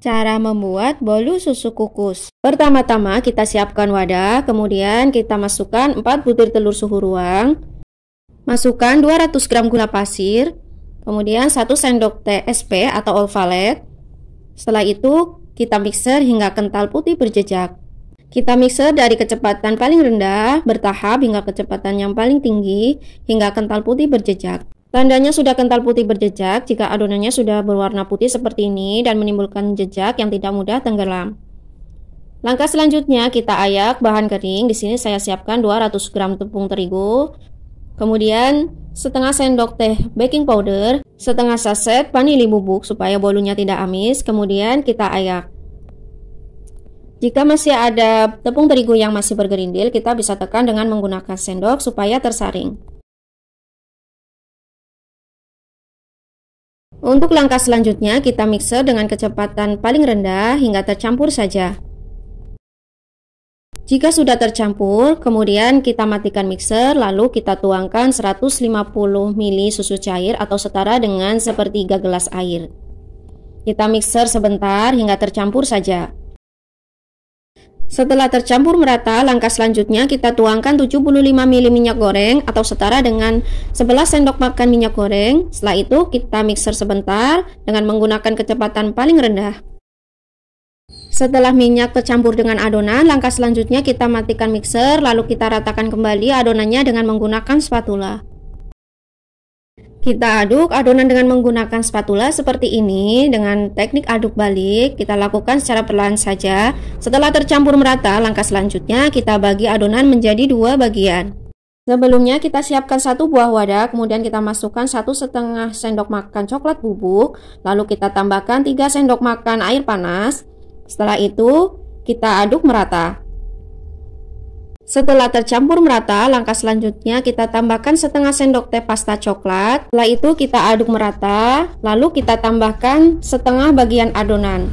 Cara membuat bolu susu kukus. Pertama-tama kita siapkan wadah, kemudian kita masukkan 4 butir telur suhu ruang, masukkan 200 gram gula pasir, kemudian 1 sendok teh SP atau ovalet. Setelah itu kita mixer hingga kental putih berjejak. Kita mixer dari kecepatan paling rendah bertahap hingga kecepatan yang paling tinggi hingga kental putih berjejak. Tandanya sudah kental putih berjejak jika adonannya sudah berwarna putih seperti ini dan menimbulkan jejak yang tidak mudah tenggelam. Langkah selanjutnya kita ayak bahan kering. Di sini saya siapkan 200 gram tepung terigu, kemudian setengah sendok teh baking powder, setengah saset vanili bubuk supaya bolunya tidak amis, kemudian kita ayak. Jika masih ada tepung terigu yang masih bergerindil, kita bisa tekan dengan menggunakan sendok supaya tersaring. Untuk langkah selanjutnya, kita mixer dengan kecepatan paling rendah hingga tercampur saja. Jika sudah tercampur, kemudian kita matikan mixer, lalu kita tuangkan 150 ml susu cair atau setara dengan sepertiga gelas air. Kita mixer sebentar hingga tercampur saja. Setelah tercampur merata, langkah selanjutnya kita tuangkan 75 ml minyak goreng atau setara dengan 11 sendok makan minyak goreng. Setelah itu kita mixer sebentar dengan menggunakan kecepatan paling rendah. Setelah minyak tercampur dengan adonan, langkah selanjutnya kita matikan mixer, lalu kita ratakan kembali adonannya dengan menggunakan spatula. Kita aduk adonan dengan menggunakan spatula seperti ini dengan teknik aduk balik. Kita lakukan secara perlahan saja. Setelah tercampur merata, langkah selanjutnya kita bagi adonan menjadi 2 bagian. Sebelumnya kita siapkan 1 buah wadah, kemudian kita masukkan 1,5 sendok makan coklat bubuk, lalu kita tambahkan 3 sendok makan air panas. Setelah itu kita aduk merata. Setelah tercampur merata, langkah selanjutnya kita tambahkan setengah sendok teh pasta coklat. Setelah itu kita aduk merata, lalu kita tambahkan setengah bagian adonan.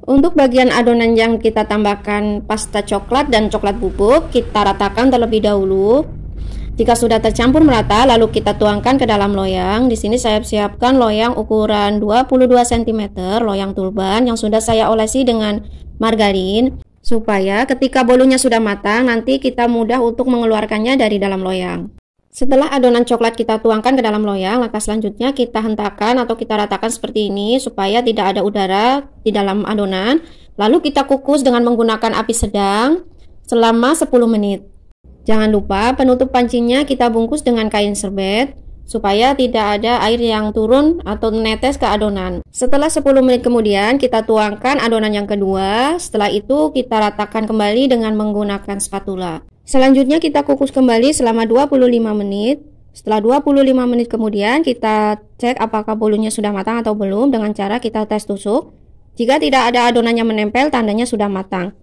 Untuk bagian adonan yang kita tambahkan pasta coklat dan coklat bubuk, kita ratakan terlebih dahulu. Jika sudah tercampur merata, lalu kita tuangkan ke dalam loyang. Di sini saya siapkan loyang ukuran 22 cm, loyang turban yang sudah saya olesi dengan margarin, supaya ketika bolunya sudah matang, nanti kita mudah untuk mengeluarkannya dari dalam loyang. Setelah adonan coklat kita tuangkan ke dalam loyang, langkah selanjutnya kita hentakan atau kita ratakan seperti ini supaya tidak ada udara di dalam adonan. Lalu kita kukus dengan menggunakan api sedang selama 10 menit. Jangan lupa penutup pancinya kita bungkus dengan kain serbet supaya tidak ada air yang turun atau menetes ke adonan. Setelah 10 menit kemudian kita tuangkan adonan yang kedua. Setelah itu kita ratakan kembali dengan menggunakan spatula. Selanjutnya kita kukus kembali selama 25 menit. Setelah 25 menit kemudian kita cek apakah bolunya sudah matang atau belum dengan cara kita tes tusuk. Jika tidak ada adonan yang menempel, tandanya sudah matang.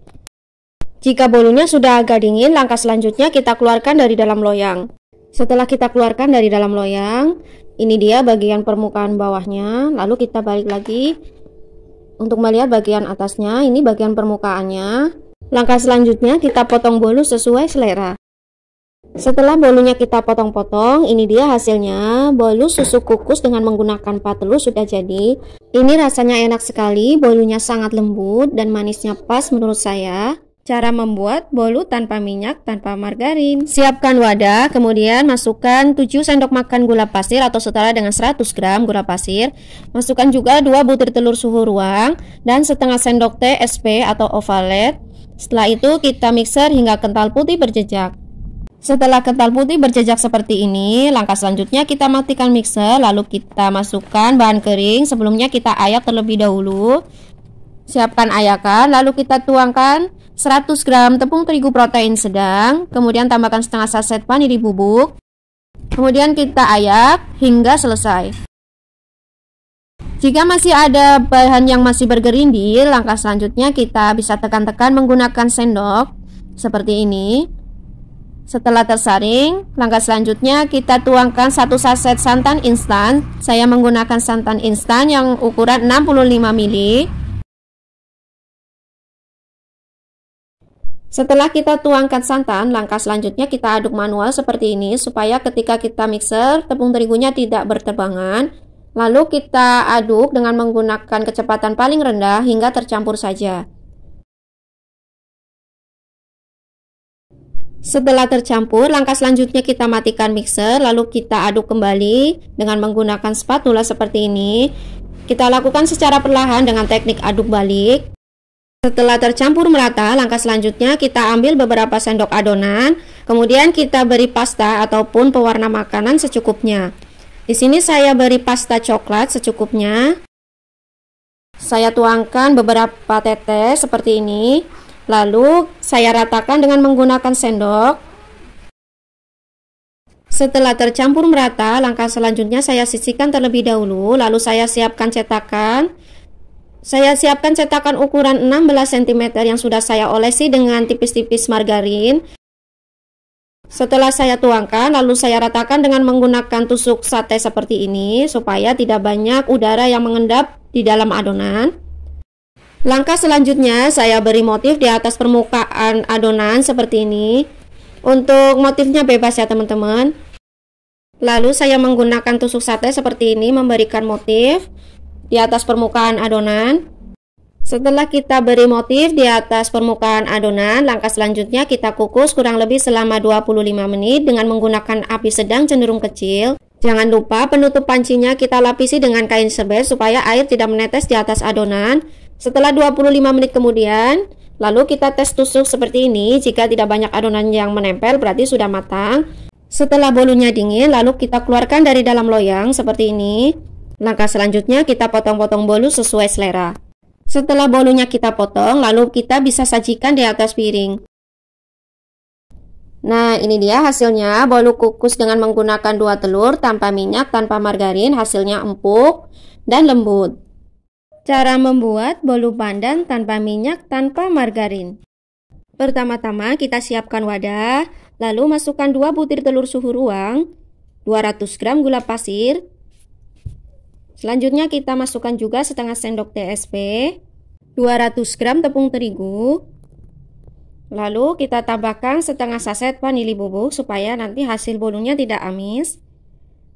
Jika bolunya sudah agak dingin, langkah selanjutnya kita keluarkan dari dalam loyang. Setelah kita keluarkan dari dalam loyang, ini dia bagian permukaan bawahnya. Lalu kita balik lagi untuk melihat bagian atasnya. Ini bagian permukaannya. Langkah selanjutnya kita potong bolu sesuai selera. Setelah bolunya kita potong-potong, ini dia hasilnya. Bolu susu kukus dengan menggunakan patelur sudah jadi. Ini rasanya enak sekali, bolunya sangat lembut dan manisnya pas menurut saya. Cara membuat bolu tanpa minyak, tanpa margarin. Siapkan wadah, kemudian masukkan 7 sendok makan gula pasir atau setara dengan 100 gram gula pasir. Masukkan juga 2 butir telur suhu ruang dan setengah sendok teh SP atau ovalet. Setelah itu kita mixer hingga kental putih berjejak. Setelah kental putih berjejak seperti ini, langkah selanjutnya kita matikan mixer, lalu kita masukkan bahan kering. Sebelumnya kita ayak terlebih dahulu. Siapkan ayakan, lalu kita tuangkan 100 gram tepung terigu protein sedang, kemudian tambahkan setengah saset vanili bubuk, kemudian kita ayak hingga selesai. Jika masih ada bahan yang masih bergerindil, langkah selanjutnya kita bisa tekan-tekan menggunakan sendok seperti ini. Setelah tersaring, langkah selanjutnya kita tuangkan 1 saset santan instan. Saya menggunakan santan instan yang ukuran 65 ml. Setelah kita tuangkan santan, langkah selanjutnya kita aduk manual seperti ini supaya ketika kita mixer, tepung terigunya tidak berterbangan. Lalu kita aduk dengan menggunakan kecepatan paling rendah hingga tercampur saja. Setelah tercampur, langkah selanjutnya kita matikan mixer, lalu kita aduk kembali dengan menggunakan spatula seperti ini. Kita lakukan secara perlahan dengan teknik aduk balik. Setelah tercampur merata, langkah selanjutnya kita ambil beberapa sendok adonan, kemudian kita beri pasta ataupun pewarna makanan secukupnya. Di sini saya beri pasta coklat secukupnya. Saya tuangkan beberapa tetes seperti ini, lalu saya ratakan dengan menggunakan sendok. Setelah tercampur merata, langkah selanjutnya saya sisihkan terlebih dahulu, lalu saya siapkan cetakan. Saya siapkan cetakan ukuran 16 cm yang sudah saya olesi dengan tipis-tipis margarin. Setelah saya tuangkan, lalu saya ratakan dengan menggunakan tusuk sate seperti ini, supaya tidak banyak udara yang mengendap di dalam adonan. Langkah selanjutnya, saya beri motif di atas permukaan adonan seperti ini. Untuk motifnya bebas ya teman-teman. Lalu saya menggunakan tusuk sate seperti ini, memberikan motif di atas permukaan adonan. Setelah kita beri motif di atas permukaan adonan, langkah selanjutnya kita kukus kurang lebih selama 25 menit dengan menggunakan api sedang cenderung kecil. Jangan lupa penutup pancinya kita lapisi dengan kain serbet supaya air tidak menetes di atas adonan. Setelah 25 menit kemudian, lalu kita tes tusuk seperti ini. Jika tidak banyak adonan yang menempel, berarti sudah matang. Setelah bolunya dingin, lalu kita keluarkan dari dalam loyang seperti ini. Langkah selanjutnya kita potong-potong bolu sesuai selera. Setelah bolunya kita potong, lalu kita bisa sajikan di atas piring. Nah, ini dia hasilnya, bolu kukus dengan menggunakan 2 telur tanpa minyak, tanpa margarin, hasilnya empuk dan lembut. Cara membuat bolu pandan tanpa minyak, tanpa margarin. Pertama-tama kita siapkan wadah, lalu masukkan 2 butir telur suhu ruang, 200 gram gula pasir. Selanjutnya kita masukkan juga setengah sendok TSP, 200 gram tepung terigu. Lalu kita tambahkan setengah saset vanili bubuk supaya nanti hasil bolunya tidak amis.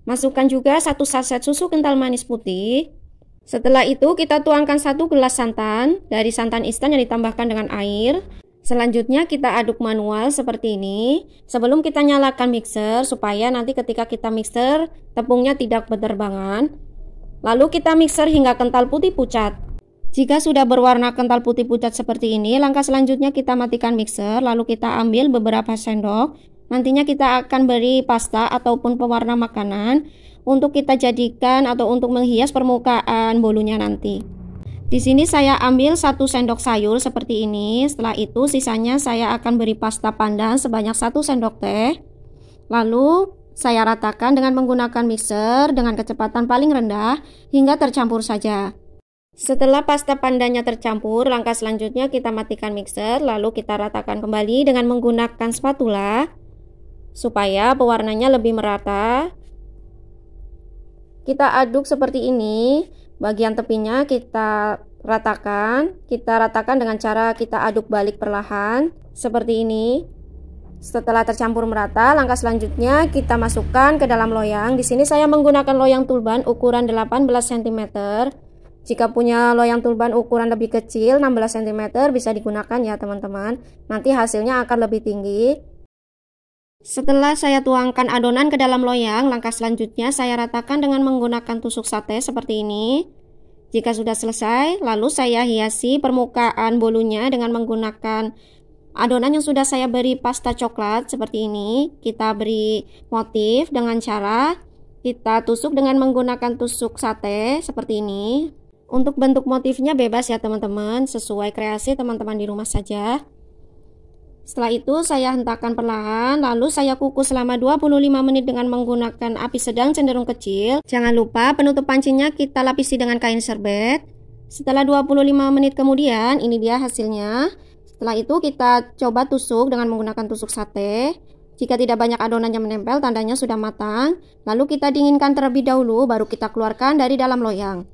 Masukkan juga 1 saset susu kental manis putih. Setelah itu kita tuangkan 1 gelas santan dari santan instan yang ditambahkan dengan air. Selanjutnya kita aduk manual seperti ini sebelum kita nyalakan mixer supaya nanti ketika kita mixer tepungnya tidak berterbangan. Lalu kita mixer hingga kental putih pucat. Jika sudah berwarna kental putih pucat seperti ini, langkah selanjutnya kita matikan mixer, lalu kita ambil beberapa sendok. Nantinya kita akan beri pasta ataupun pewarna makanan untuk kita jadikan atau untuk menghias permukaan bolunya nanti. Di sini saya ambil 1 sendok sayur seperti ini. Setelah itu sisanya saya akan beri pasta pandan sebanyak 1 sendok teh. Lalu saya ratakan dengan menggunakan mixer dengan kecepatan paling rendah hingga tercampur saja. Setelah pasta pandannya tercampur, langkah selanjutnya kita matikan mixer, lalu kita ratakan kembali dengan menggunakan spatula supaya pewarnanya lebih merata. Kita aduk seperti ini, bagian tepinya kita ratakan dengan cara kita aduk balik perlahan seperti ini. Setelah tercampur merata, langkah selanjutnya kita masukkan ke dalam loyang. Di sini saya menggunakan loyang tulban ukuran 18 cm. Jika punya loyang tulban ukuran lebih kecil 16 cm bisa digunakan ya teman-teman. Nanti hasilnya akan lebih tinggi. Setelah saya tuangkan adonan ke dalam loyang, langkah selanjutnya saya ratakan dengan menggunakan tusuk sate seperti ini. Jika sudah selesai, lalu saya hiasi permukaan bolunya dengan menggunakan adonan yang sudah saya beri pasta coklat seperti ini. Kita beri motif dengan cara kita tusuk dengan menggunakan tusuk sate seperti ini. Untuk bentuk motifnya bebas ya teman-teman, sesuai kreasi teman-teman di rumah saja. Setelah itu saya hentakkan perlahan, lalu saya kukus selama 25 menit dengan menggunakan api sedang cenderung kecil. Jangan lupa penutup pancinya kita lapisi dengan kain serbet. Setelah 25 menit kemudian, ini dia hasilnya. Setelah itu kita coba tusuk dengan menggunakan tusuk sate. Jika tidak banyak adonan yang menempel, tandanya sudah matang. Lalu kita dinginkan terlebih dahulu, baru kita keluarkan dari dalam loyang.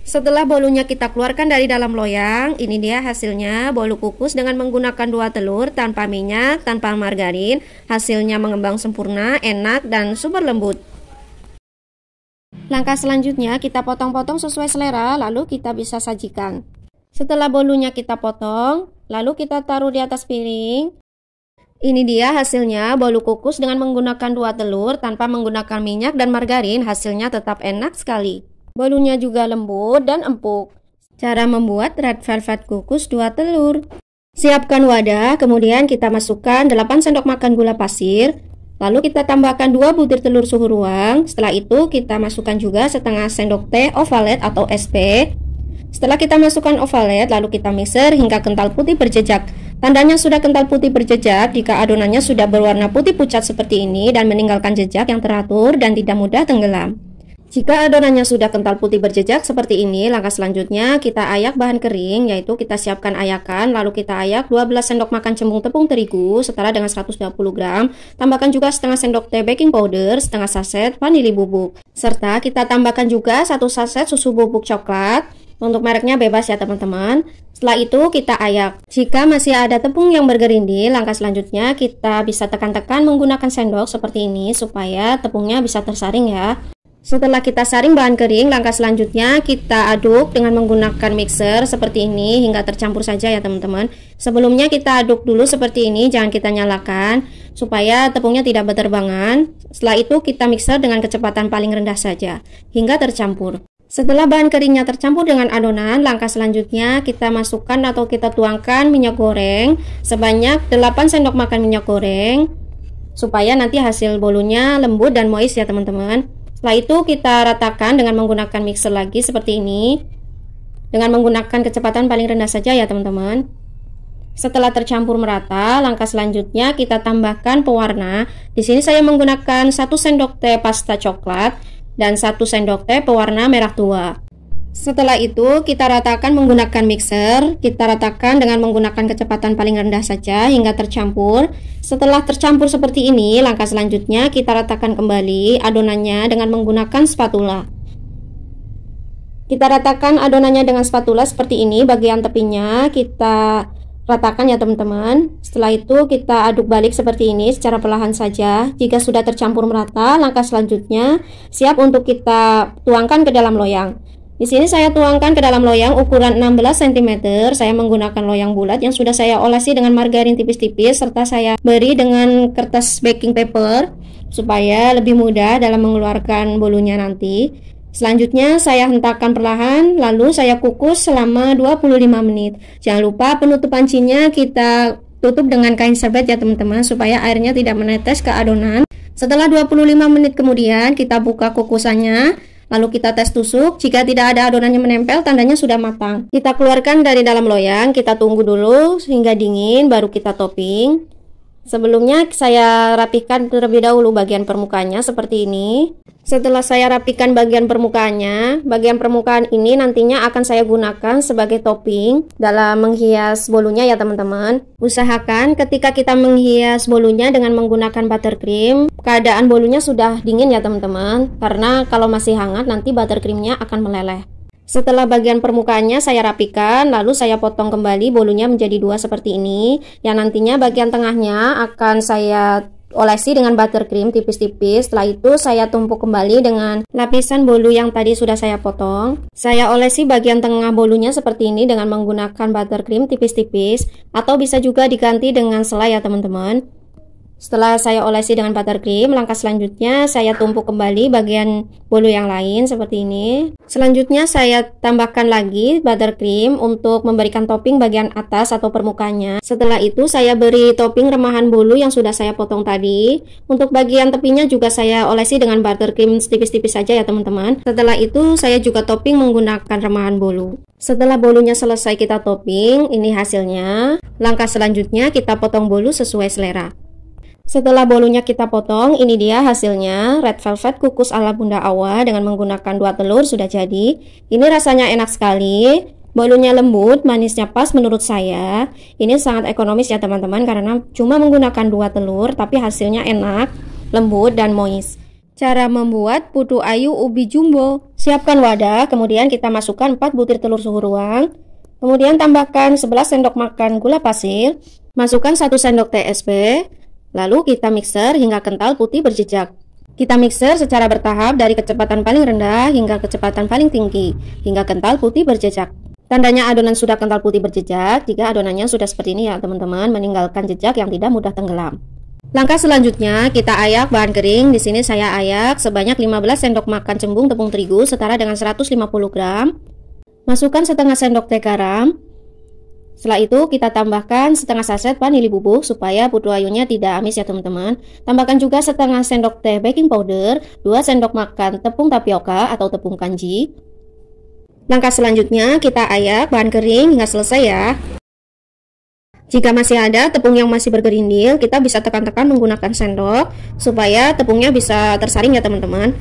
Setelah bolunya kita keluarkan dari dalam loyang, ini dia hasilnya, bolu kukus dengan menggunakan 2 telur tanpa minyak, tanpa margarin. Hasilnya mengembang sempurna, enak, dan super lembut. Langkah selanjutnya kita potong-potong sesuai selera, lalu kita bisa sajikan. Setelah bolunya kita potong, lalu kita taruh di atas piring. Ini dia hasilnya, bolu kukus dengan menggunakan 2 telur tanpa menggunakan minyak dan margarin, hasilnya tetap enak sekali. Bolunya juga lembut dan empuk. Cara membuat red velvet kukus 2 telur. Siapkan wadah, kemudian kita masukkan 8 sendok makan gula pasir. Lalu kita tambahkan 2 butir telur suhu ruang. Setelah itu kita masukkan juga setengah sendok teh ovalet atau SP. Setelah kita masukkan ovalet, lalu kita mixer hingga kental putih berjejak. Tandanya sudah kental putih berjejak jika adonannya sudah berwarna putih pucat seperti ini dan meninggalkan jejak yang teratur dan tidak mudah tenggelam. Jika adonannya sudah kental putih berjejak seperti ini, langkah selanjutnya kita ayak bahan kering, yaitu kita siapkan ayakan, lalu kita ayak 12 sendok makan cembung tepung terigu setara dengan 120 gram, tambahkan juga setengah sendok teh baking powder, setengah saset vanili bubuk, serta kita tambahkan juga 1 saset susu bubuk coklat. Untuk mereknya bebas ya teman-teman. Setelah itu kita ayak. Jika masih ada tepung yang bergerindil, langkah selanjutnya kita bisa tekan-tekan menggunakan sendok seperti ini supaya tepungnya bisa tersaring ya. Setelah kita saring bahan kering, langkah selanjutnya kita aduk dengan menggunakan mixer seperti ini hingga tercampur saja ya teman-teman. Sebelumnya kita aduk dulu seperti ini, jangan kita nyalakan supaya tepungnya tidak berterbangan. Setelah itu kita mixer dengan kecepatan paling rendah saja hingga tercampur. Setelah bahan keringnya tercampur dengan adonan, langkah selanjutnya kita masukkan atau kita tuangkan minyak goreng sebanyak 8 sendok makan minyak goreng supaya nanti hasil bolunya lembut dan moist ya teman-teman. Setelah itu kita ratakan dengan menggunakan mixer lagi seperti ini. Dengan menggunakan kecepatan paling rendah saja ya teman-teman. Setelah tercampur merata, langkah selanjutnya kita tambahkan pewarna. Di sini saya menggunakan 1 sendok teh pasta coklat dan 1 sendok teh pewarna merah tua. Setelah itu kita ratakan menggunakan mixer. Kita ratakan dengan menggunakan kecepatan paling rendah saja hingga tercampur. Setelah tercampur seperti ini, langkah selanjutnya kita ratakan kembali adonannya dengan menggunakan spatula. Kita ratakan adonannya dengan spatula seperti ini, bagian tepinya kita ratakan ya teman-teman. Setelah itu kita aduk balik seperti ini secara perlahan saja. Jika sudah tercampur merata, langkah selanjutnya siap untuk kita tuangkan ke dalam loyang. Di sini saya tuangkan ke dalam loyang ukuran 16 cm. Saya menggunakan loyang bulat yang sudah saya olesi dengan margarin tipis-tipis serta saya beri dengan kertas baking paper supaya lebih mudah dalam mengeluarkan bolunya nanti. Selanjutnya saya hentakkan perlahan, lalu saya kukus selama 25 menit. Jangan lupa penutup pancinya kita tutup dengan kain serbet ya teman-teman supaya airnya tidak menetes ke adonan. Setelah 25 menit kemudian kita buka kukusannya. Lalu kita tes tusuk, jika tidak ada adonannya menempel, tandanya sudah matang. Kita keluarkan dari dalam loyang, kita tunggu dulu hingga dingin, baru kita topping. Sebelumnya saya rapikan terlebih dahulu bagian permukaannya seperti ini. Setelah saya rapikan bagian permukaannya, bagian permukaan ini nantinya akan saya gunakan sebagai topping dalam menghias bolunya ya teman-teman. Usahakan ketika kita menghias bolunya dengan menggunakan buttercream, keadaan bolunya sudah dingin ya teman-teman, karena kalau masih hangat nanti buttercreamnya akan meleleh. Setelah bagian permukaannya saya rapikan, lalu saya potong kembali bolunya menjadi 2 seperti ini. Yang nantinya bagian tengahnya akan saya olesi dengan buttercream tipis-tipis. Setelah itu saya tumpuk kembali dengan lapisan bolu yang tadi sudah saya potong. Saya olesi bagian tengah bolunya seperti ini dengan menggunakan buttercream tipis-tipis, atau bisa juga diganti dengan selai ya teman-teman. Setelah saya olesi dengan buttercream, langkah selanjutnya saya tumpuk kembali bagian bolu yang lain seperti ini. Selanjutnya saya tambahkan lagi buttercream untuk memberikan topping bagian atas atau permukaannya. Setelah itu saya beri topping remahan bolu yang sudah saya potong tadi. Untuk bagian tepinya juga saya olesi dengan buttercream tipis-tipis saja ya teman-teman. Setelah itu saya juga topping menggunakan remahan bolu. Setelah bolunya selesai kita topping, ini hasilnya. Langkah selanjutnya kita potong bolu sesuai selera. Setelah bolunya kita potong, ini dia hasilnya. Red velvet kukus ala Bunda Awa dengan menggunakan 2 telur sudah jadi. Ini rasanya enak sekali. Bolunya lembut, manisnya pas menurut saya. Ini sangat ekonomis ya teman-teman, karena cuma menggunakan 2 telur, tapi hasilnya enak, lembut dan moist. Cara membuat putu ayu ubi jumbo. Siapkan wadah, kemudian kita masukkan 4 butir telur suhu ruang. Kemudian tambahkan 11 sendok makan gula pasir. Masukkan 1 sendok teh SP. Lalu kita mixer hingga kental putih berjejak. Kita mixer secara bertahap dari kecepatan paling rendah hingga kecepatan paling tinggi, hingga kental putih berjejak. Tandanya adonan sudah kental putih berjejak jika adonannya sudah seperti ini ya teman-teman, meninggalkan jejak yang tidak mudah tenggelam. Langkah selanjutnya kita ayak bahan kering. Di sini saya ayak sebanyak 15 sendok makan cembung tepung terigu setara dengan 150 gram. Masukkan setengah sendok teh garam. Setelah itu kita tambahkan setengah saset vanili bubuk supaya putu ayunya tidak amis ya teman-teman. Tambahkan juga setengah sendok teh baking powder, 2 sendok makan tepung tapioka atau tepung kanji. Langkah selanjutnya kita ayak bahan kering hingga selesai ya. Jika masih ada tepung yang masih bergerindil, kita bisa tekan-tekan menggunakan sendok supaya tepungnya bisa tersaring ya teman-teman.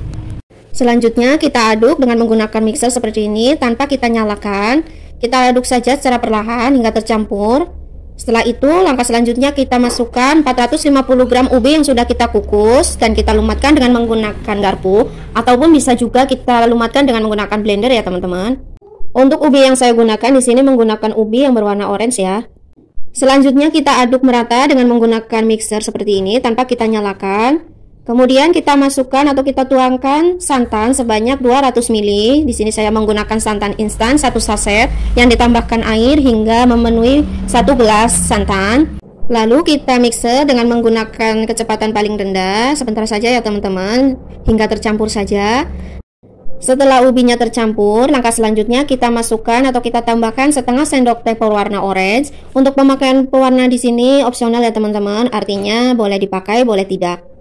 Selanjutnya kita aduk dengan menggunakan mixer seperti ini tanpa kita nyalakan. Kita aduk saja secara perlahan hingga tercampur. Setelah itu langkah selanjutnya kita masukkan 450 gram ubi yang sudah kita kukus dan kita lumatkan dengan menggunakan garpu, ataupun bisa juga kita lumatkan dengan menggunakan blender ya teman-teman. Untuk ubi yang saya gunakan di sini menggunakan ubi yang berwarna orange ya. Selanjutnya kita aduk merata dengan menggunakan mixer seperti ini tanpa kita nyalakan. Kemudian kita masukkan atau kita tuangkan santan sebanyak 200 ml. Di sini saya menggunakan santan instan 1 saset yang ditambahkan air hingga memenuhi 1 gelas santan. Lalu kita mixer dengan menggunakan kecepatan paling rendah sebentar saja ya teman-teman, hingga tercampur saja. Setelah ubinya tercampur, langkah selanjutnya kita masukkan atau kita tambahkan setengah sendok teh berwarna orange. Untuk pemakaian pewarna di sini opsional ya teman-teman, artinya boleh dipakai, boleh tidak.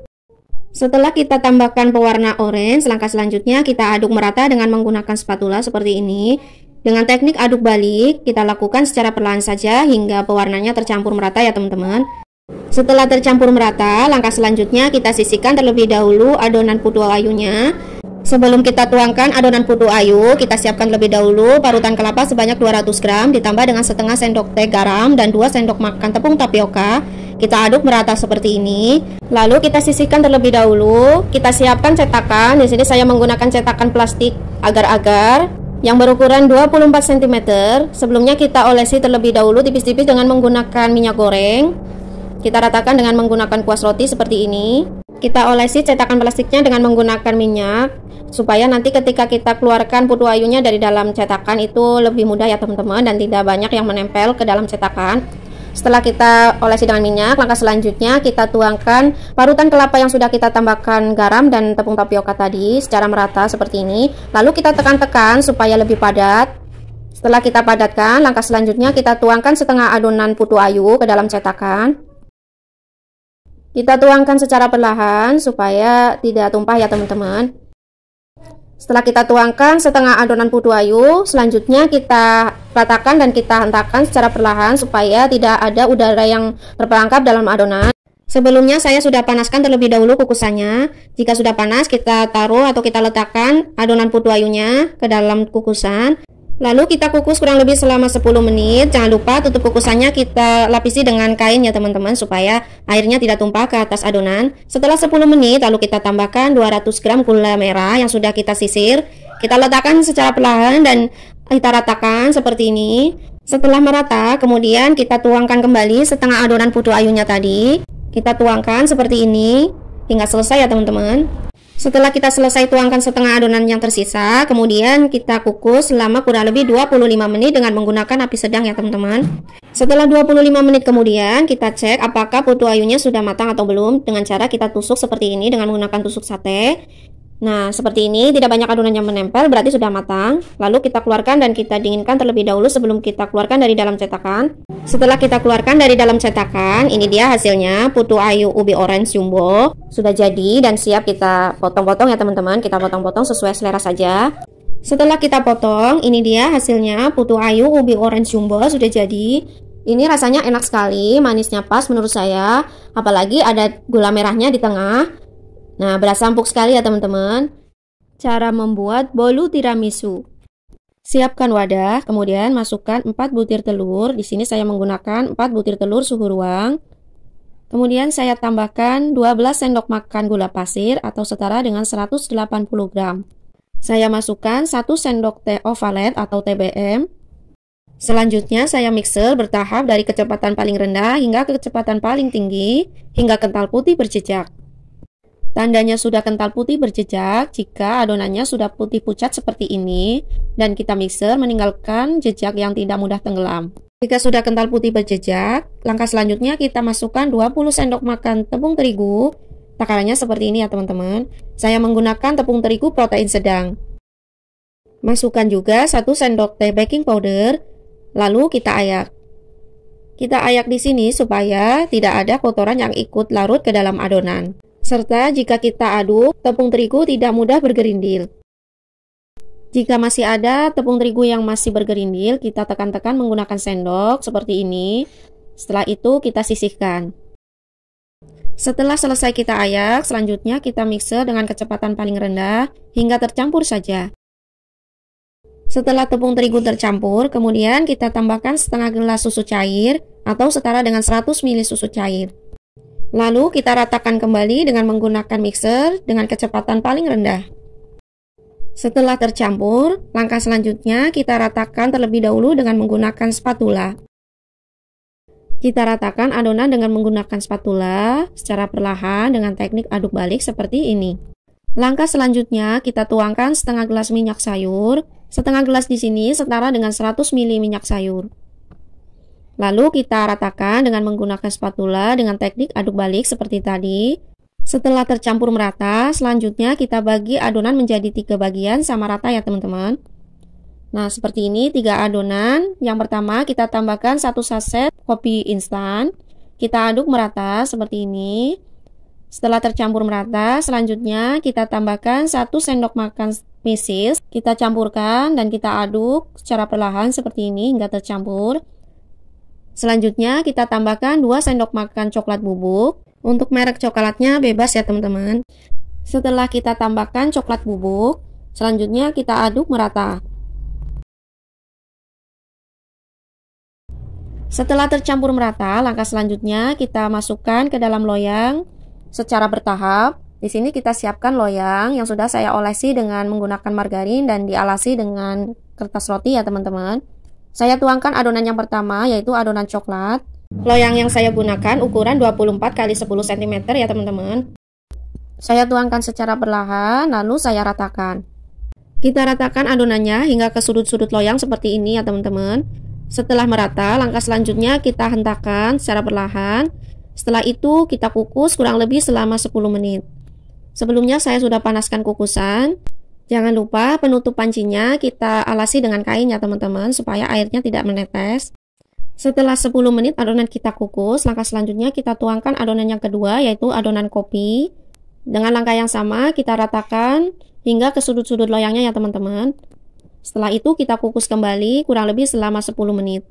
Setelah kita tambahkan pewarna orange, langkah selanjutnya kita aduk merata dengan menggunakan spatula seperti ini. Dengan teknik aduk balik, kita lakukan secara perlahan saja hingga pewarnanya tercampur merata ya teman-teman. Setelah tercampur merata, langkah selanjutnya kita sisihkan terlebih dahulu adonan putu ayunya. Sebelum kita tuangkan adonan putu ayu, kita siapkan terlebih dahulu parutan kelapa sebanyak 200 gram ditambah dengan setengah sendok teh garam dan 2 sendok makan tepung tapioka. Kita aduk merata seperti ini. Lalu kita sisihkan terlebih dahulu. Kita siapkan cetakan. Di sini saya menggunakan cetakan plastik agar-agar yang berukuran 24 cm. Sebelumnya kita olesi terlebih dahulu tipis-tipis dengan menggunakan minyak goreng. Kita ratakan dengan menggunakan kuas roti seperti ini. Kita olesi cetakan plastiknya dengan menggunakan minyak supaya nanti ketika kita keluarkan putu ayunya dari dalam cetakan itu lebih mudah ya teman-teman, dan tidak banyak yang menempel ke dalam cetakan. Setelah kita olesi dengan minyak, langkah selanjutnya kita tuangkan parutan kelapa yang sudah kita tambahkan garam dan tepung tapioka tadi secara merata seperti ini. Lalu kita tekan-tekan supaya lebih padat. Setelah kita padatkan, langkah selanjutnya kita tuangkan setengah adonan putu ayu ke dalam cetakan. Kita tuangkan secara perlahan supaya tidak tumpah ya teman-teman. Setelah kita tuangkan setengah adonan putu ayu, selanjutnya kita ratakan dan kita hentakkan secara perlahan supaya tidak ada udara yang terperangkap dalam adonan. Sebelumnya saya sudah panaskan terlebih dahulu kukusannya. Jika sudah panas, kita taruh atau kita letakkan adonan putu ayunya ke dalam kukusan. Lalu kita kukus kurang lebih selama 10 menit. Jangan lupa tutup kukusannya kita lapisi dengan kain ya teman-teman, supaya airnya tidak tumpah ke atas adonan. Setelah 10 menit lalu kita tambahkan 200 gram gula merah yang sudah kita sisir. Kita letakkan secara perlahan dan kita ratakan seperti ini. Setelah merata, kemudian kita tuangkan kembali setengah adonan putu ayunya tadi. Kita tuangkan seperti ini hingga selesai ya teman-teman. Setelah kita selesai tuangkan setengah adonan yang tersisa, kemudian kita kukus selama kurang lebih 25 menit dengan menggunakan api sedang ya teman-teman. Setelah 25 menit kemudian, kita cek apakah putu ayunya sudah matang atau belum dengan cara kita tusuk seperti ini dengan menggunakan tusuk sate. Nah, seperti ini, tidak banyak adonan yang menempel, berarti sudah matang. Lalu kita keluarkan dan kita dinginkan terlebih dahulu sebelum kita keluarkan dari dalam cetakan. Setelah kita keluarkan dari dalam cetakan, ini dia hasilnya putu ayu ubi orange jumbo. Sudah jadi dan siap kita potong-potong ya teman-teman. Kita potong-potong sesuai selera saja. Setelah kita potong, ini dia hasilnya putu ayu ubi orange jumbo sudah jadi. Ini rasanya enak sekali, manisnya pas menurut saya. Apalagi ada gula merahnya di tengah. Nah, berasa empuk sekali ya teman-teman. Cara membuat bolu tiramisu. Siapkan wadah, kemudian masukkan 4 butir telur. Di sini saya menggunakan 4 butir telur suhu ruang. Kemudian saya tambahkan 12 sendok makan gula pasir atau setara dengan 180 gram. Saya masukkan 1 sendok teh ovalet atau TBM. Selanjutnya saya mixer bertahap dari kecepatan paling rendah hingga ke kecepatan paling tinggi hingga kental putih berjejak. Tandanya sudah kental putih berjejak jika adonannya sudah putih pucat seperti ini dan kita mixer meninggalkan jejak yang tidak mudah tenggelam. Jika sudah kental putih berjejak, langkah selanjutnya kita masukkan 20 sendok makan tepung terigu. Takarannya seperti ini ya teman-teman. Saya menggunakan tepung terigu protein sedang. Masukkan juga 1 sendok teh baking powder, lalu kita ayak. Kita ayak di sini supaya tidak ada kotoran yang ikut larut ke dalam adonan. Serta jika kita aduk, tepung terigu tidak mudah bergerindil. Jika masih ada tepung terigu yang masih bergerindil, kita tekan-tekan menggunakan sendok seperti ini. Setelah itu kita sisihkan. Setelah selesai kita ayak, selanjutnya kita mixer dengan kecepatan paling rendah hingga tercampur saja. Setelah tepung terigu tercampur, kemudian kita tambahkan setengah gelas susu cair atau setara dengan 100 ml susu cair. Lalu kita ratakan kembali dengan menggunakan mixer dengan kecepatan paling rendah. Setelah tercampur, langkah selanjutnya kita ratakan terlebih dahulu dengan menggunakan spatula. Kita ratakan adonan dengan menggunakan spatula secara perlahan dengan teknik aduk balik seperti ini. Langkah selanjutnya kita tuangkan setengah gelas minyak sayur. Setengah gelas di sini setara dengan 100 ml minyak sayur. Lalu kita ratakan dengan menggunakan spatula dengan teknik aduk balik seperti tadi. Setelah tercampur merata, selanjutnya kita bagi adonan menjadi 3 bagian sama rata ya teman-teman. Nah, seperti ini 3 adonan. Yang pertama kita tambahkan 1 saset kopi instan. Kita aduk merata seperti ini. Setelah tercampur merata, selanjutnya kita tambahkan 1 sendok makan mesis. Kita campurkan dan kita aduk secara perlahan seperti ini hingga tercampur. Selanjutnya kita tambahkan 2 sendok makan coklat bubuk. Untuk merek coklatnya bebas ya teman-teman. Setelah kita tambahkan coklat bubuk, selanjutnya kita aduk merata. Setelah tercampur merata, langkah selanjutnya kita masukkan ke dalam loyang secara bertahap. Di sini kita siapkan loyang yang sudah saya olesi dengan menggunakan margarin dan dialasi dengan kertas roti ya teman-teman. Saya tuangkan adonan yang pertama, yaitu adonan coklat. Loyang yang saya gunakan ukuran 24 x 10 cm ya teman-teman. Saya tuangkan secara perlahan, lalu saya ratakan. Kita ratakan adonannya hingga ke sudut-sudut loyang seperti ini ya teman-teman. Setelah merata, langkah selanjutnya kita hentakan secara perlahan. Setelah itu kita kukus kurang lebih selama 10 menit. Sebelumnya saya sudah panaskan kukusan. Jangan lupa penutup pancinya kita alasi dengan kain ya teman-teman supaya airnya tidak menetes. Setelah 10 menit adonan kita kukus, langkah selanjutnya kita tuangkan adonan yang kedua yaitu adonan kopi. Dengan langkah yang sama kita ratakan hingga ke sudut-sudut loyangnya ya teman-teman. Setelah itu kita kukus kembali kurang lebih selama 10 menit.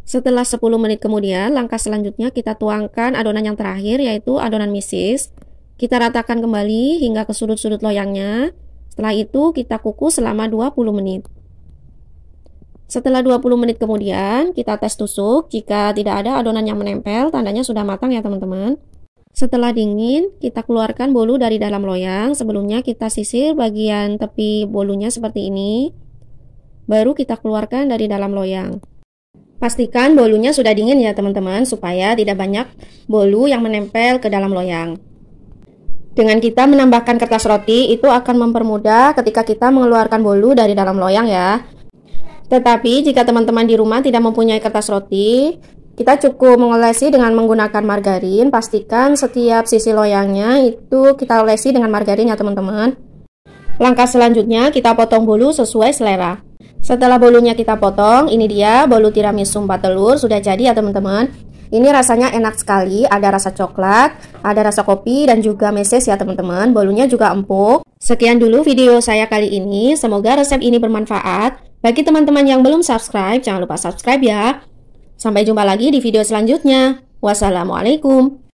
Setelah 10 menit kemudian, langkah selanjutnya kita tuangkan adonan yang terakhir yaitu adonan mesis. Kita ratakan kembali hingga ke sudut-sudut loyangnya. Setelah itu kita kukus selama 20 menit. Setelah 20 menit kemudian kita tes tusuk. Jika tidak ada adonan yang menempel, tandanya sudah matang ya teman-teman. Setelah dingin, kita keluarkan bolu dari dalam loyang. Sebelumnya kita sisir bagian tepi bolunya seperti ini. Baru kita keluarkan dari dalam loyang. Pastikan bolunya sudah dingin ya teman-teman supaya tidak banyak bolu yang menempel ke dalam loyang. Dengan kita menambahkan kertas roti, itu akan mempermudah ketika kita mengeluarkan bolu dari dalam loyang ya. Tetapi jika teman-teman di rumah tidak mempunyai kertas roti, kita cukup mengolesi dengan menggunakan margarin. Pastikan setiap sisi loyangnya itu kita olesi dengan margarin ya teman-teman. Langkah selanjutnya kita potong bolu sesuai selera. Setelah bolunya kita potong, ini dia bolu tiramisu 4 telur sudah jadi ya teman-teman. Ini rasanya enak sekali, ada rasa coklat, ada rasa kopi, dan juga meses ya teman-teman. Bolunya juga empuk. Sekian dulu video saya kali ini, semoga resep ini bermanfaat. Bagi teman-teman yang belum subscribe, jangan lupa subscribe ya. Sampai jumpa lagi di video selanjutnya. Wassalamualaikum.